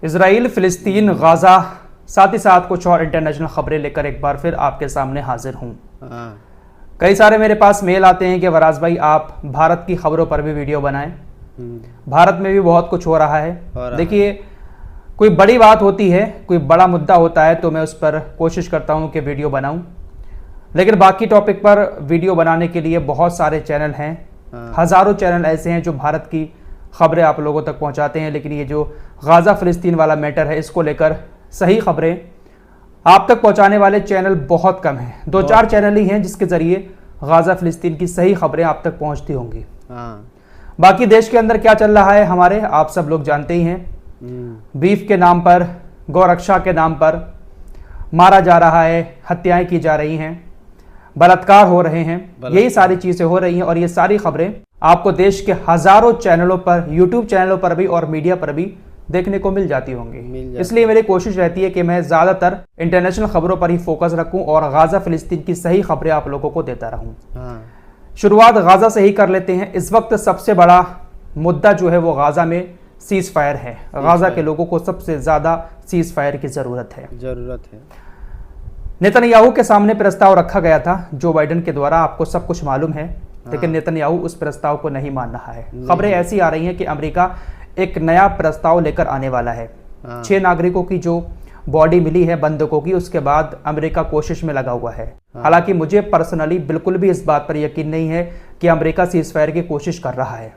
Israel, फिलिस्तीन, Gaza, साथ ही साथ कुछ और इंटरनेशनल खबरें लेकर एक बार फिर आपके सामने हाजिर हूँ। कई सारे मेरे पास मेल आते हैं कि वराज भाई आप भारत की खबरों पर भी वीडियो बनाएं। भारत में भी बहुत कुछ हो रहा है। देखिए, कोई बड़ी बात होती है, कोई बड़ा मुद्दा होता है तो मैं उस पर कोशिश करता हूं कि वीडियो बनाऊं, लेकिन बाकी टॉपिक पर वीडियो बनाने के लिए बहुत सारे चैनल हैं। हज़ारों चैनल ऐसे हैं जो भारत की खबरें आप लोगों तक पहुंचाते हैं, लेकिन ये जो गाज़ा फ़िलिस्तीन वाला मैटर है, इसको लेकर सही खबरें आप तक पहुंचाने वाले चैनल बहुत कम हैं। 2-4 चैनल ही हैं जिसके ज़रिए गाज़ा फ़िलिस्तीन की सही खबरें आप तक पहुंचती होंगी। बाकी देश के अंदर क्या चल रहा है हमारे, आप सब लोग जानते ही हैं। बीफ के नाम पर, गौरक्षा के नाम पर मारा जा रहा है, हत्याएं की जा रही हैं, बलात्कार हो रहे हैं, यही सारी चीज़ें हो रही हैं। और ये सारी खबरें आपको देश के हज़ारों चैनलों पर, यूट्यूब चैनलों पर भी और मीडिया पर भी देखने को मिल जाती होंगी। इसलिए मेरी कोशिश रहती है कि मैं ज़्यादातर इंटरनेशनल खबरों पर ही फोकस रखूं और गाज़ा फ़िलिस्तीन की सही खबरें आप लोगों को देता रहूं। शुरुआत गाज़ा से ही कर लेते हैं। इस वक्त सबसे बड़ा मुद्दा जो है वो गाज़ा में सीज़ फायर है। गाज़ा के लोगों को सबसे ज़्यादा सीज़ फायर की ज़रूरत है। नेतन्याहू के सामने प्रस्ताव रखा गया था जो बाइडेन के द्वारा, आपको सब कुछ मालूम है, लेकिन नेतन्याहू उस प्रस्ताव को नहीं मान रहा है। खबरें ऐसी आ रही हैं कि अमेरिका एक नया प्रस्ताव लेकर आने वाला है। 6 नागरिकों की जो बॉडी मिली है बंधकों की, उसके बाद अमेरिका कोशिश में लगा हुआ है। हालांकि मुझे पर्सनली बिल्कुल भी इस बात पर यकीन नहीं है कि अमेरिका सीज़ फायर की कोशिश कर रहा है।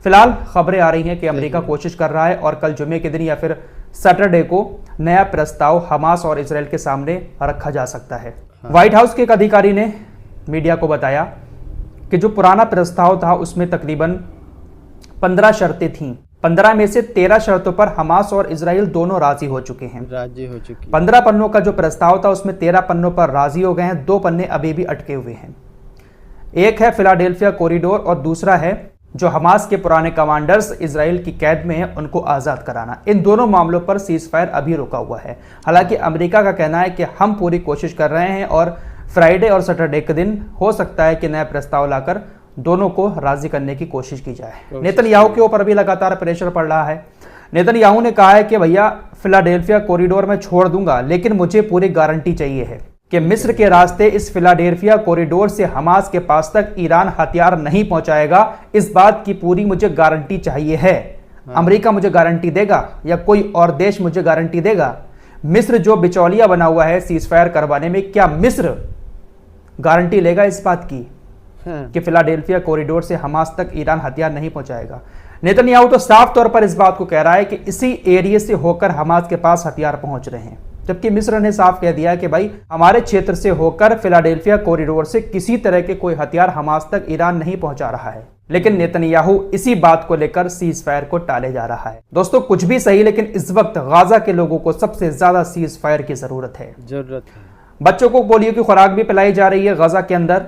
फिलहाल खबरें आ रही हैं कि अमेरिका कोशिश कर रहा है और कल जुमे के दिन या फिर सैटरडे को नया प्रस्ताव हमास और इजराइल के सामने रखा जा सकता है। व्हाइट हाउस के एक अधिकारी ने मीडिया को बताया कि जो पुराना प्रस्ताव था उसमें तकरीबन 15 शर्तें थीं। 15 में से 13 शर्तों पर हमास और इजराइल दोनों राजी हो चुके हैं। 15 पन्नों का जो प्रस्ताव था उसमें 13 पन्नों पर राजी हो गए हैं। 2 पन्ने अभी भी अटके हुए हैं। एक है फिलाडेल्फिया कॉरिडोर और दूसरा है जो हमास के पुराने कमांडर्स इजराइल की कैद में हैं उनको आज़ाद कराना। इन दोनों मामलों पर सीज़ फायर अभी रुका हुआ है। हालांकि अमेरिका का कहना है कि हम पूरी कोशिश कर रहे हैं और फ्राइडे और सैटरडे के दिन हो सकता है कि नया प्रस्ताव लाकर दोनों को राजी करने की कोशिश की जाए। नेतन्याहू के ऊपर भी लगातार प्रेशर पड़ रहा है। नेतन्याहू ने कहा है कि भैया फिलाडेल्फिया कॉरिडोर में छोड़ दूंगा, लेकिन मुझे पूरी गारंटी चाहिए है कि मिस्र के रास्ते इस फिलाडेल्फिया कॉरिडोर से हमास के पास तक ईरान हथियार नहीं पहुंचाएगा। इस बात की पूरी मुझे गारंटी चाहिए है। अमेरिका मुझे गारंटी देगा या कोई और देश मुझे गारंटी देगा? मिस्र जो बिचौलिया बना हुआ है सीज़ फायर करवाने में, क्या मिस्र गारंटी लेगा इस बात की कि फिलाडेल्फिया कॉरिडोर से हमास तक ईरान हथियार नहीं पहुंचाएगा? नेतन्याहू तो साफ तौर पर इस बात को कह रहा है कि इसी एरिया से होकर हमास के पास हथियार पहुंच रहे हैं, जबकि मिस्र ने साफ कह दिया कि भाई हमारे क्षेत्र से होकर फिलाडेल्फिया कॉरिडोर से किसी तरह के कोई हथियार हमास तक ईरान नहीं पहुंचा रहा है। लेकिन नेतन्याहू इसी बात को लेकर सीज़ फायर को टाले जा रहा है। दोस्तों, कुछ भी सही, लेकिन इस वक्त गाज़ा के लोगों को सबसे ज्यादा सीज़ फायर की जरूरत है। बच्चों को पोलियो की खुराक भी पिलाई जा रही है गाज़ा के अंदर।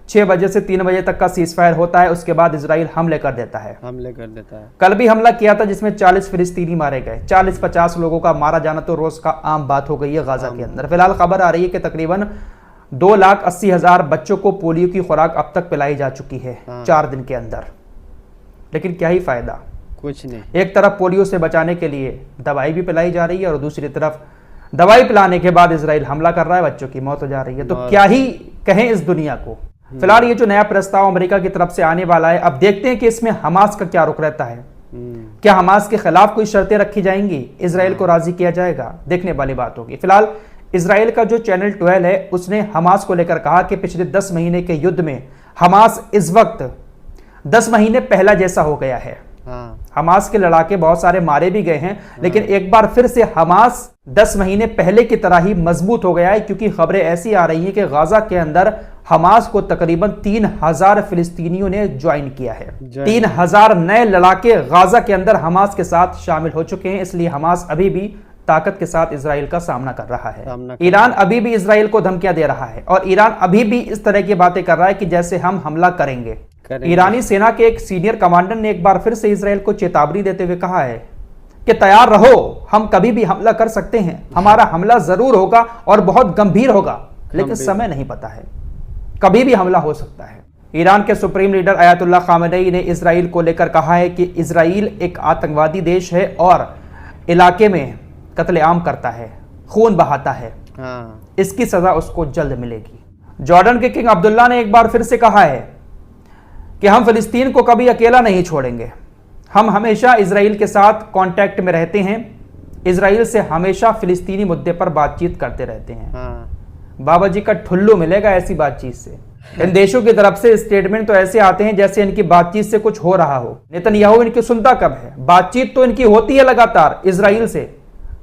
6 बजे से 3 बजे तक का सीज़ फायर होता है, उसके बाद इजराइल हमले कर देता है। कल भी हमला किया था जिसमें 40 फिलिस्तीनी मारे गए। 40-50 लोगों का मारा जाना तो रोज का आम बात हो गई है गाज़ा के अंदर। फिलहाल खबर आ रही है कि तकरीबन 2,80,000 बच्चों को पोलियो की खुराक अब तक पिलाई जा चुकी है 4 दिन के अंदर। लेकिन क्या ही फायदा, कुछ नहीं। एक तरफ पोलियो से बचाने के लिए दवाई भी पिलाई जा रही है और दूसरी तरफ दवाई पिलाने के बाद इजराइल हमला कर रहा है, बच्चों की मौत हो जा रही है। तो क्या ही कहें इस दुनिया को। फिलहाल ये जो नया प्रस्ताव अमेरिका की तरफ से आने वाला है, अब देखते हैं कि इसमें हमास का क्या रुख रहता है। क्या हमास के खिलाफ कोई शर्तें रखी जाएंगी, इजराइल को राजी किया जाएगा? देखने वाली बात होगी। फिलहाल इजराइल का जो चैनल 12 है उसने हमास को लेकर कहा कि पिछले 10 महीने के युद्ध में हमास इस वक्त 10 महीने पहला जैसा हो गया है। हमास के लड़ाके बहुत सारे मारे भी गए हैं, लेकिन एक बार फिर से हमास 10 महीने पहले की तरह ही मजबूत हो गया है, क्योंकि खबरें ऐसी आ रही हैं कि गाज़ा के अंदर हमास को तकरीबन 3,000 फिलिस्तीनियों ने ज्वाइन किया है। 3,000 नए लड़ाके गाज़ा के अंदर हमास के साथ शामिल हो चुके हैं। इसलिए हमास अभी भी ताकत के साथ इजराइल का सामना कर रहा है। ईरान अभी भी इजराइल को धमकियां दे रहा है और ईरान अभी भी इस तरह की बातें कर रहा है कि जैसे हम हमला करेंगे। ईरानी सेना के एक सीनियर कमांडर ने एक बार फिर से इजराइल को चेतावनी देते हुए कहा है कि तैयार रहो, हम कभी भी हमला कर सकते हैं, हमारा हमला जरूर होगा और बहुत गंभीर होगा, लेकिन समय नहीं पता है, कभी भी हमला हो सकता है। ईरान के सुप्रीम लीडर अयातुल्लाह खामेनेई ने इजराइल को लेकर कहा है कि इजराइल एक आतंकवादी देश है और इलाके में कत्लेआम करता है, खून बहाता है, इसकी सजा उसको जल्द मिलेगी। जॉर्डन के किंग अब्दुल्ला ने एक बार फिर से कहा है कि हम फिलिस्तीन को कभी अकेला नहीं छोड़ेंगे, हम हमेशा इजराइल के साथ कांटेक्ट में रहते हैं, इजराइल से हमेशा फिलिस्तीनी मुद्दे पर बातचीत करते रहते हैं। बाबा जी का ठुल्लू मिलेगा ऐसी बातचीत से। इन देशों की तरफ से स्टेटमेंट तो ऐसे आते हैं जैसे इनकी बातचीत से कुछ हो रहा हो। नेतन्याहू इनकी सुनता कब है? बातचीत तो इनकी होती है लगातार इजराइल से,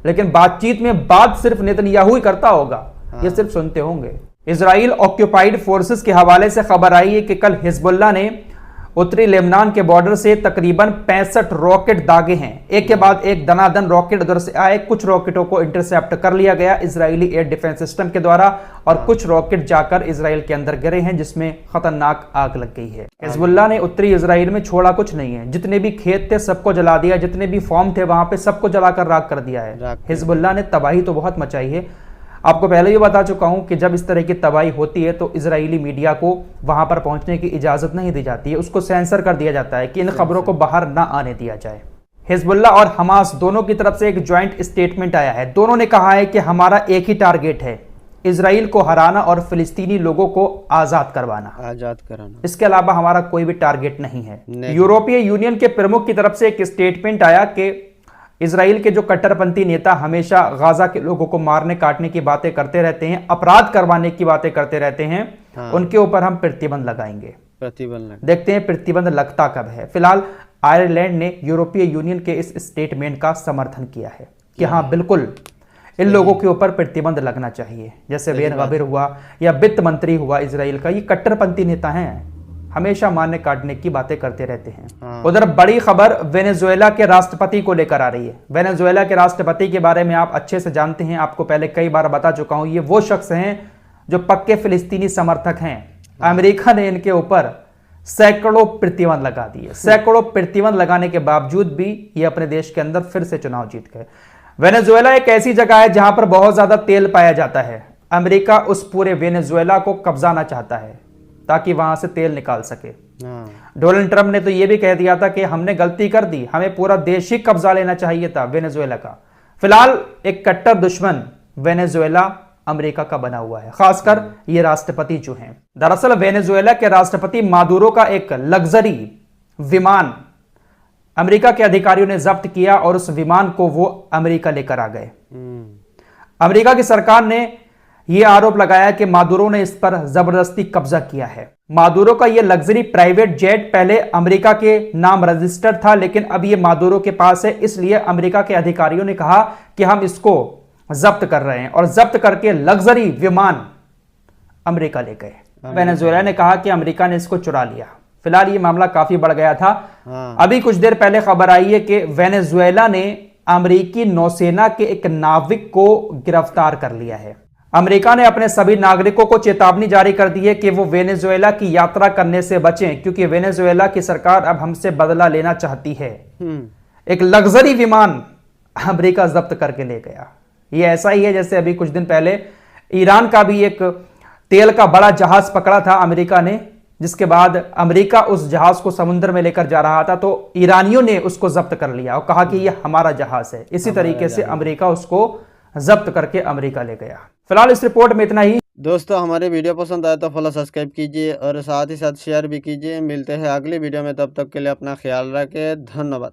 लेकिन बातचीत में बात सिर्फ नेतन्याहू ही करता होगा, ये सिर्फ सुनते होंगे। इजराइल ऑक्यूपाइड फोर्सेस के हवाले से खबर आई है कि कल हिजबुल्लाह ने उत्तरी लेबनान के बॉर्डर से तकरीबन 65 रॉकेट दागे हैं। एक के बाद एक दनादन रॉकेट उधर से आए। कुछ रॉकेटों को इंटरसेप्ट कर लिया गया इजरायली एयर डिफेंस सिस्टम के द्वारा, और कुछ रॉकेट जाकर इजराइल के अंदर गिरे हैं, जिसमें खतरनाक आग लग गई है। हिजबुल्लाह ने उत्तरी इजराइल में छोड़ा कुछ नहीं है, जितने भी खेत थे सबको जला दिया, जितने भी फॉर्म थे वहां पे सबको जलाकर राख कर दिया है। हिजबुल्लाह ने तबाही तो बहुत मचाई है। आपको पहले भी बता चुका हूं कि जब इस तरह की तबाही होती है तो इजरायली मीडिया को वहां पर पहुंचने की इजाजत नहीं दी जाती है, उसको सेंसर कर दिया जाता है कि इन खबरों को बाहर ना आने दिया जाए। हिजबुल्लाह और हमास दोनों की तरफ से एक ज्वाइंट स्टेटमेंट आया है। दोनों ने कहा है कि हमारा एक ही टारगेट है, इजराइल को हराना और फिलिस्तीनी लोगों को आजाद कराना। इसके अलावा हमारा कोई भी टारगेट नहीं है। यूरोपीय यूनियन के प्रमुख की तरफ से एक स्टेटमेंट आया कि इजराइल के जो कट्टरपंथी नेता हमेशा गाजा के लोगों को मारने काटने की बातें करते रहते हैं, अपराध करवाने की बातें करते रहते हैं, उनके ऊपर हम प्रतिबंध लगाएंगे। देखते हैं प्रतिबंध लगता कब है। फिलहाल आयरलैंड ने यूरोपीय यूनियन के इस स्टेटमेंट का समर्थन किया है कि हाँ बिल्कुल इन लोगों के ऊपर प्रतिबंध लगना चाहिए। जैसे बेन गवीर हुआ या वित्त मंत्री हुआ इजराइल का, ये कट्टरपंथी नेता हैं, हमेशा मारने काटने की बातें करते रहते हैं। उधर बड़ी खबर वेनेजुएला के राष्ट्रपति को लेकर आ रही है। वेनेजुएला के राष्ट्रपति के बारे में आप अच्छे से जानते हैं, आपको पहले कई बार बता चुका हूं। ये वो शख्स हैं जो पक्के फिलिस्तीनी समर्थक हैं। अमेरिका ने इनके ऊपर सैकड़ों प्रतिबंध लगा दिए। सैकड़ों प्रतिबंध लगाने के बावजूद भी ये अपने देश के अंदर फिर से चुनाव जीत गए। वेनेजुएला एक ऐसी जगह है जहां पर बहुत ज्यादा तेल पाया जाता है। अमेरिका उस पूरे वेनेजुएला को कब्जाना चाहता है ताकि वहां से तेल निकाल सके। डोनाल्ड ट्रंप ने तो यह भी कह दिया था कि हमने गलती कर दी, हमें पूरा देश ही कब्जा लेना चाहिए था वेनेजुएला का। फिलहाल एक कट्टर दुश्मन वेनेजुएला अमेरिका का बना हुआ है, खासकर ये राष्ट्रपति जो हैं। दरअसल वेनेजुएला के राष्ट्रपति मादुरो का एक लग्जरी विमान अमेरिका के अधिकारियों ने जब्त किया और उस विमान को वो अमेरिका लेकर आ गए। अमेरिका की सरकार ने यह आरोप लगाया कि मादुरो ने इस पर जबरदस्ती कब्जा किया है। मादुरो का यह लग्जरी प्राइवेट जेट पहले अमेरिका के नाम रजिस्टर्ड था, लेकिन अब यह मादुरो के पास है, इसलिए अमेरिका के अधिकारियों ने कहा कि हम इसको जब्त कर रहे हैं और जब्त करके लग्जरी विमान अमेरिका ले गए। वेनेजुएला ने कहा कि अमेरिका ने इसको चुरा लिया। फिलहाल यह मामला काफी बढ़ गया था। अभी कुछ देर पहले खबर आई है कि वेनेजुएला ने अमेरिकी नौसेना के एक नाविक को गिरफ्तार कर लिया है। अमेरिका ने अपने सभी नागरिकों को चेतावनी जारी कर दी है कि वो वेनेजुएला की यात्रा करने से बचें, क्योंकि वेनेजुएला की सरकार अब हमसे बदला लेना चाहती है। एक लग्जरी विमान अमेरिका जब्त करके ले गया। ये ऐसा ही है जैसे अभी कुछ दिन पहले ईरान का भी एक तेल का बड़ा जहाज पकड़ा था अमेरिका ने, जिसके बाद अमेरिका उस जहाज को समुद्र में लेकर जा रहा था तो ईरानियों ने उसको जब्त कर लिया और कहा कि यह हमारा जहाज है। इसी तरीके से अमेरिका उसको जब्त करके अमेरिका ले गया। फिलहाल इस रिपोर्ट में इतना ही। दोस्तों हमारे वीडियो पसंद आए तो फॉलो सब्सक्राइब कीजिए और साथ ही साथ शेयर भी कीजिए। मिलते हैं अगली वीडियो में, तब तक के लिए अपना ख्याल रखें। धन्यवाद।